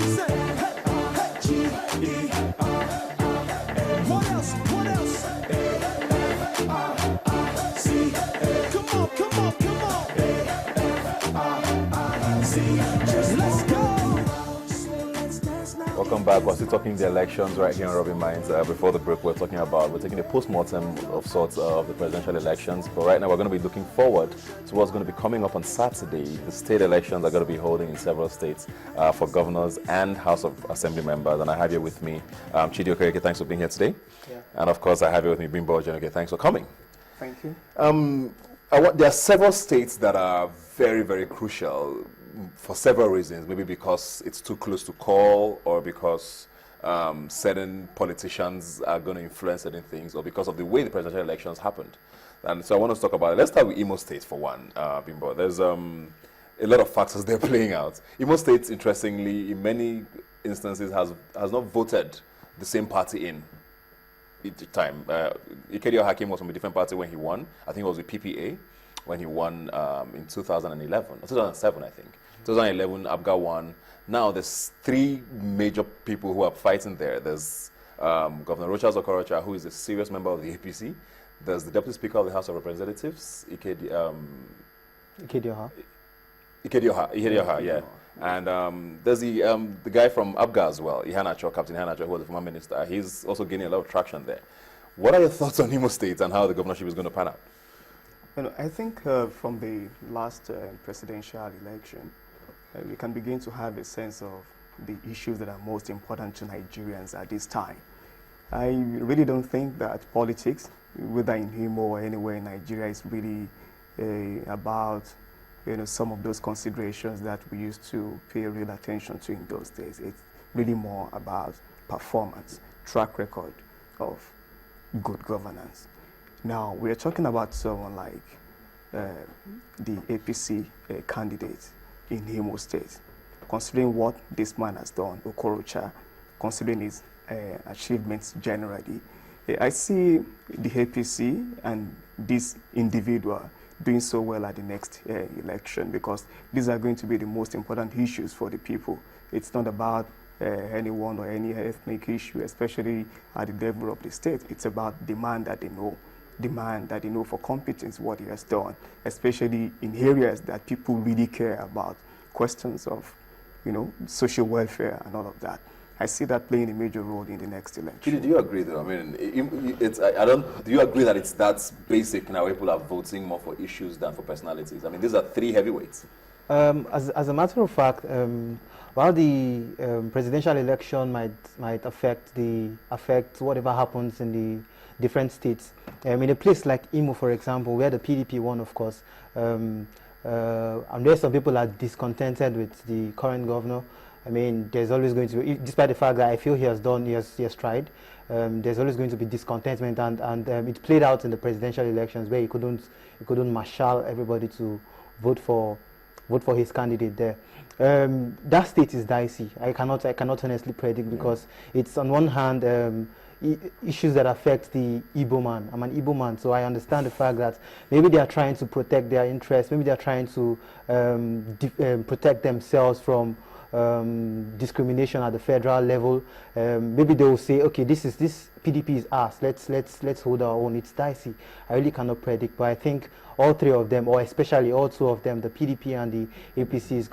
Say, hey, hey, G-E-R-R-A. What else? What else? A-F-R-I-C-A. Come on, come on, come on. A-F-R-I-C. Just let's go. Welcome back. We're still talking the elections right here on Rubbin Minds. Before the break, we're taking a post-mortem of sorts of the presidential elections. But right now, we're going to be looking forward to what's going to be coming up on Saturday. The state elections are going to be holding in several states for governors and House of Assembly members. And I have here with me Chidi Okereke. Thanks for being here today. Yeah. And of course, I have here with me Bimbo Ojeneke. Thanks for coming. Thank you. There are several states that are very, very crucial for several reasons. Maybe because it's too close to call, or because certain politicians are going to influence certain things, or because of the way the presidential elections happened. And so I want to talk about it. Let's start with Imo State for one, Bimbo. There's a lot of factors they're playing out. Imo State, interestingly, in many instances has not voted the same party in each time. Ikedio Hakim was from a different party when he won. I think it was with PPA when he won in 2011, or 2007, I think. 2011, Abga won. Now there's three major people who are fighting there. There's Governor Rochas Okorocha, who is a serious member of the APC. There's the Deputy Speaker of the House of Representatives, Ikedioha, yeah. And there's the guy from Abga as well, Captain Ihanacho, who was the former minister. He's also gaining a lot of traction there. What are your thoughts on Imo State and how the governorship is going to pan out? I think from the last presidential election, we can begin to have a sense of the issues that are most important to Nigerians at this time. I really don't think that politics, whether in Imo or anywhere in Nigeria, is really about some of those considerations that we used to pay real attention to in those days. It's really more about performance, track record of good governance. Now, we're talking about someone like the APC candidate in Imo State. Considering what this man has done, Okorocha, considering his achievements generally, I see the APC and this individual doing so well at the next election, because these are going to be the most important issues for the people. It's not about anyone or any ethnic issue, especially at the level of the state. It's about demand that they know for competence, what he has done, especially in areas that people really care about, questions of, social welfare and all of that. I see that playing a major role in the next election. Do you agree, though? I mean, do you agree that that's basic now? People are voting more for issues than for personalities. I mean, these are three heavyweights. As a matter of fact, while the presidential election might affect whatever happens in the different states, in a place like Imo, for example, where the PDP won, of course, and there some people are discontented with the current governor. I mean, there's always going to be, despite the fact that I feel he has tried, there's always going to be discontentment, and it played out in the presidential elections where he couldn't marshal everybody to vote for his candidate there. That state is dicey. I cannot honestly predict, because it's on one hand issues that affect the Igbo man. I'm an Igbo man, so I understand the fact that maybe they are trying to protect their interests. Maybe they are trying to protect themselves from discrimination at the federal level. Maybe they will say, okay, this PDP is us. Let's hold our own. It's dicey. I really cannot predict, but I think all three of them, or especially all two of them, the PDP and the APC,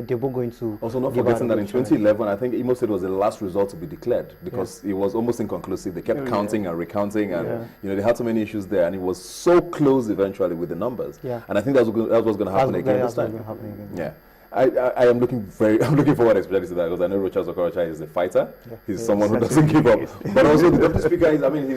they're both going to. Also, not forgetting that in 2011, I think Imo State was the last result to be declared, because it was almost inconclusive. They kept counting and recounting, and they had so many issues there, and it was so close eventually with the numbers. Yeah. And I think that was going to happen again this time. Yeah. I am looking forward especially to that, because I know Rochas Okorocha is a fighter. Yeah. He's someone who doesn't give up. But also the deputy speaker I don't think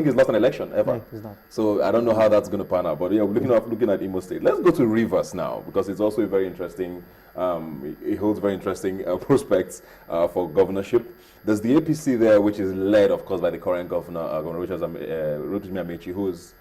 he's lost an election ever. No, he's not. So I don't know how that's going to pan out. But looking at Imo State. Let's go to Rivers now, because it's also a very interesting, it holds very interesting prospects for governorship. There's the APC there, which is led, of course, by the current governor, Governor Rotimi Amechi, who is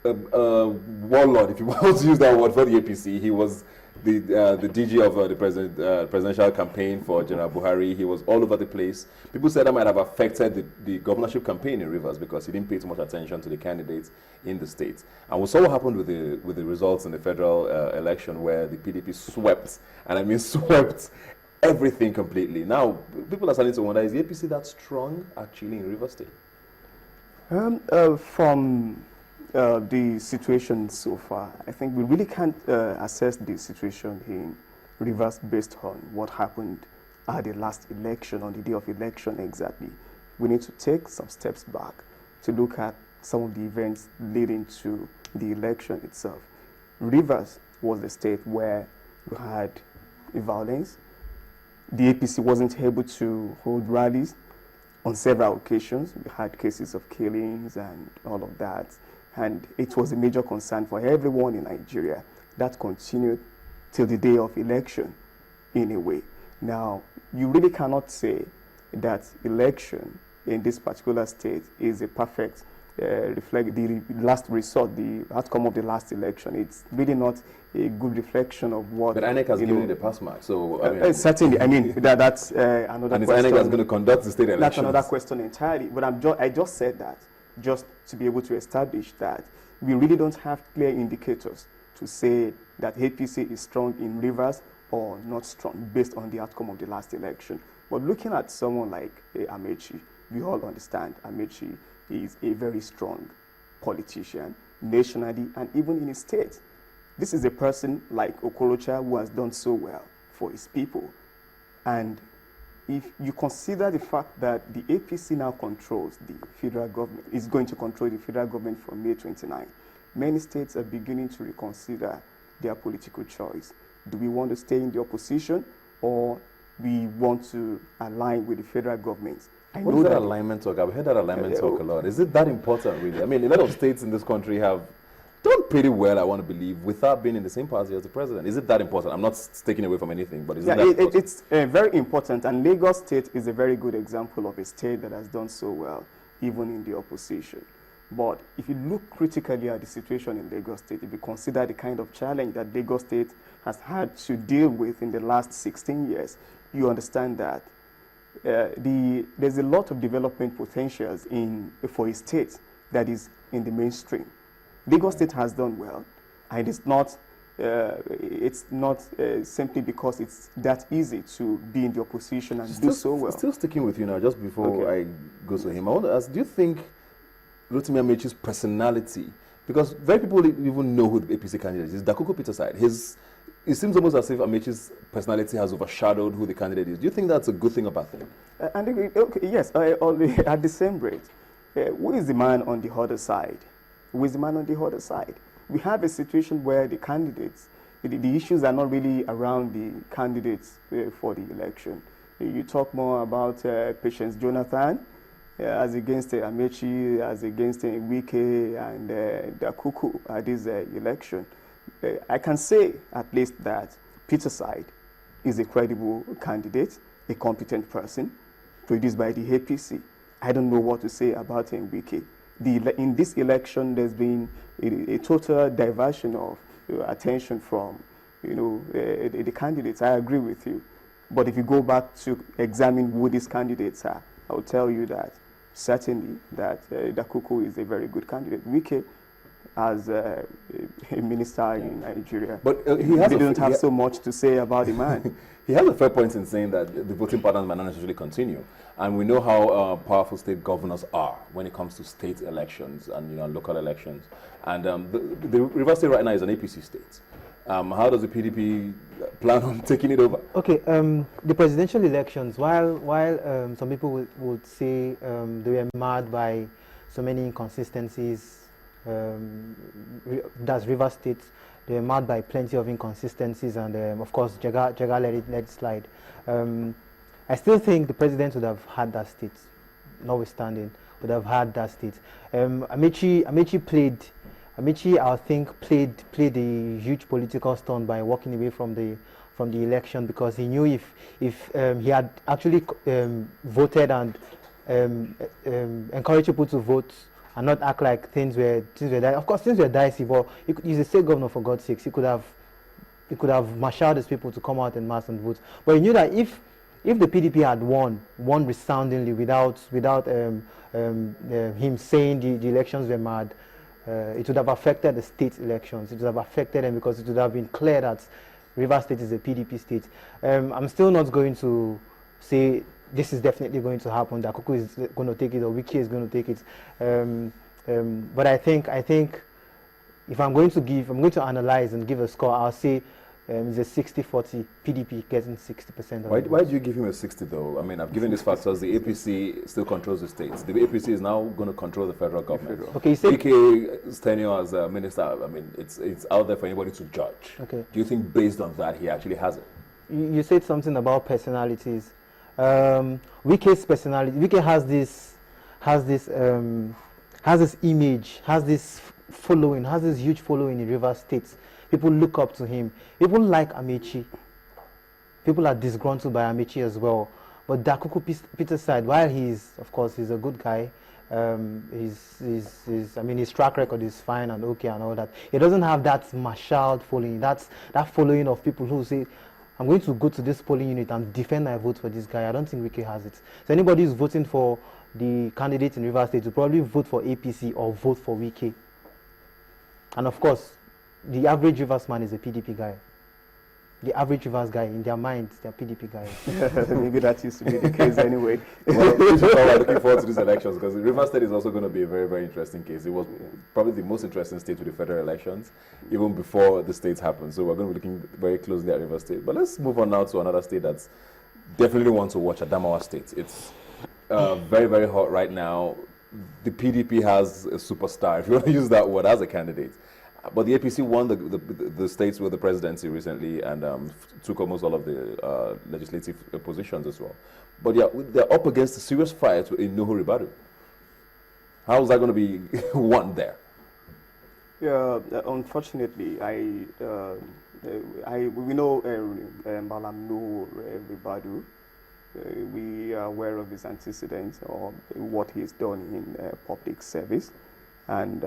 a warlord, if you want to use that word, for the APC. He was the DG of the presidential campaign for General Buhari. He was all over the place. People said that might have affected the governorship campaign in Rivers, because he didn't pay too much attention to the candidates in the state. And we saw what happened with the results in the federal election, where the PDP swept, and I mean swept, everything completely. Now, people are starting to wonder, is the APC that strong actually in Rivers State? From the situation so far, I think we really can't assess the situation in Rivers based on what happened at the last election, on the day of election exactly. We need to take some steps back to look at some of the events leading to the election itself. Rivers was the state where we had violence. The APC wasn't able to hold rallies on several occasions. We had cases of killings and all of that. And it was a major concern for everyone in Nigeria. That continued till the day of election in a way. Now, you really cannot say that election in this particular state is a perfect reflect the last result, the outcome of the last election. It's really not a good reflection of what. But INEC has given it a pass mark, so I mean, certainly. I mean that's another and question. INEC is going to conduct the state elections. That's another question entirely. But I just said that just to be able to establish that we really don't have clear indicators to say that APC is strong in Rivers or not strong based on the outcome of the last election. But looking at someone like Amechi, we all understand Amechi is a very strong politician nationally and even in his state. This is a person like Okorocha who has done so well for his people. And if you consider the fact that the APC now controls the federal government, is going to control the federal government from May 29, many states are beginning to reconsider their political choice. Do we want to stay in the opposition or we want to align with the federal government? What is that alignment talk? I've heard that alignment talk a lot. Is it that important, really? I mean, a lot of states in this country have done pretty well, I want to believe, without being in the same party as the president. Is it that important? I'm not taking away from anything, but is it that important? It's very important, and Lagos State is a very good example of a state that has done so well, even in the opposition. But if you look critically at the situation in Lagos State, if you consider the kind of challenge that Lagos State has had to deal with in the last 16 years, you understand that there's a lot of development potentials for a state that is in the mainstream. Lagos State has done well, and it's not simply because it's that easy to be in the opposition and do so well. Still sticking with you now, just before I go to him, I want to ask, do you think Rotimi Amechi's personality, because very people even know who the APC candidate is, Dakuku Peterside, it seems almost as if Amechi's personality has overshadowed who the candidate is. Do you think that's a good thing or bad thing? Yes, at the same rate. Who is the man on the other side? Who is the man on the other side? We have a situation where the candidates, the issues are not really around the candidates for the election. You talk more about Patience Jonathan as against Amechi, as against Wike and Dakuku at this election. I can say at least that Peterside is a credible candidate, a competent person, produced by the APC. I don't know what to say about Wike. In this election, there's been a total diversion of attention from the candidates. I agree with you. But if you go back to examine who these candidates are, I will tell you that certainly that Dakuku is a very good candidate. Wike, as a minister in Nigeria, but he didn't have so much to say about the man. He has a fair point in saying that the voting patterns might not necessarily continue. And we know how powerful state governors are when it comes to state elections and local elections. And the Rivers State right now is an APC state. How does the PDP plan on taking it over? Okay, the presidential elections, while some people would say they were marred by so many inconsistencies, that's Rivers State, they were marred by plenty of inconsistencies, and of course Jega let it slide. I still think the president would have had that state, notwithstanding, would have had that state. Amechi, I think, played a huge political stunt by walking away from the election, because he knew if he had actually voted and encouraged people to vote and not act like things were dicey. Of course, things were dicey, but he's a state governor, for God's sakes. He could have marshaled his people to come out en masse and vote. But he knew that if the PDP had won resoundingly without him saying the elections were mad, it would have affected the state elections. It would have affected them, because it would have been clear that Rivers State is a PDP state. I'm still not going to say this is definitely going to happen, that Kuku is going to take it or Wiki is going to take it. But I think if I'm going to analyze and give a score, I'll say it's a 60-40, PDP getting 60% of Why the do you give him a 60 though? I mean, I've given these factors. The APC still controls the states. The APC is now going to control the federal government. Okay, you said PK's tenure as a minister, I mean, it's out there for anybody to judge. Okay. Do you think based on that he actually has it? you said something about personalities. Wike's personality. Wike has this image, has this following, has this huge following in Rivers State. People look up to him. People like Amechi. People are disgruntled by Amechi as well. But Dakuku Peter's side, while he's a good guy, his track record is fine and okay and all that. He doesn't have that marshaled following, that following of people who say, I'm going to go to this polling unit and defend my vote for this guy. I don't think Wike has it. So anybody who's voting for the candidate in Rivers State will probably vote for APC or vote for Wike. And of course, the average Rivers man is a PDP guy. The average Rivers guy, in their minds, they're PDP guys. Maybe that used to be the case anyway. Well, we're looking forward to these elections because Rivers State is also going to be a very, very interesting case. It was probably the most interesting state with the federal elections, even before the states happened. So we're going to be looking very closely at Rivers State. But let's move on now to another state that's definitely one to watch, Adamawa State. It's very, very hot right now. The PDP has a superstar, if you want to use that word, as a candidate. But the APC won the states with the presidency recently and took almost all of the legislative positions as well. But yeah, they're up against a serious fight in Nuhu Ribadu. How is that going to be won there? Yeah, unfortunately, we know Malam Nuhu Ribadu. We are aware of his antecedents or what he's done in public service, and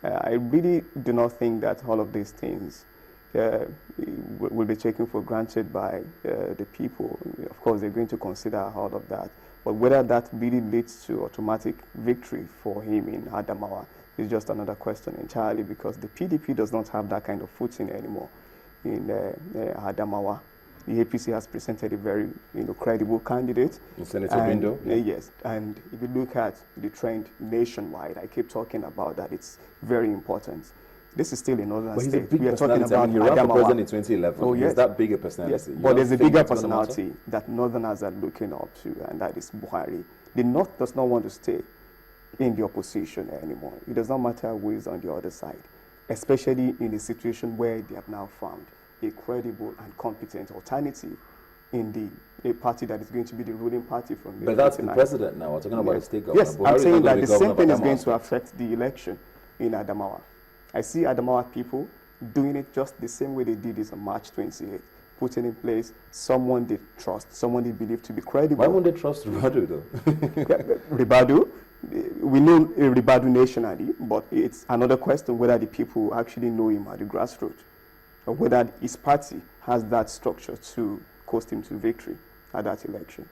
I really do not think that all of these things will be taken for granted by the people. Of course, they're going to consider all of that. But whether that really leads to automatic victory for him in Adamawa is just another question entirely, because the PDP does not have that kind of footing anymore in Adamawa. The APC has presented a very credible candidate. Senator Bindo? Yes, and if you look at the trend nationwide, I keep talking about that, it's very important. This is still a northern state. We are talking about he ran for president in 2011. Oh, yes. He's that big a personality. Yes, but there's a bigger personality that northerners are looking up to, and that is Buhari. The North does not want to stay in the opposition anymore. It does not matter who is on the other side, especially in a situation where they have now found a credible and competent alternative in a party that is going to be the ruling party from the. But that's the president now. We're talking about the state government. Yes, I'm saying that the same thing is going to affect the election in Adamawa. I see Adamawa people doing it just the same way they did it on March 28th, putting in place someone they trust, someone they believe to be credible. Why won't they trust Ribadu though? Ribadu, we know Ribadu nationally, but it's another question whether the people actually know him at the grassroots, or whether his party has that structure to coast him to victory at that election.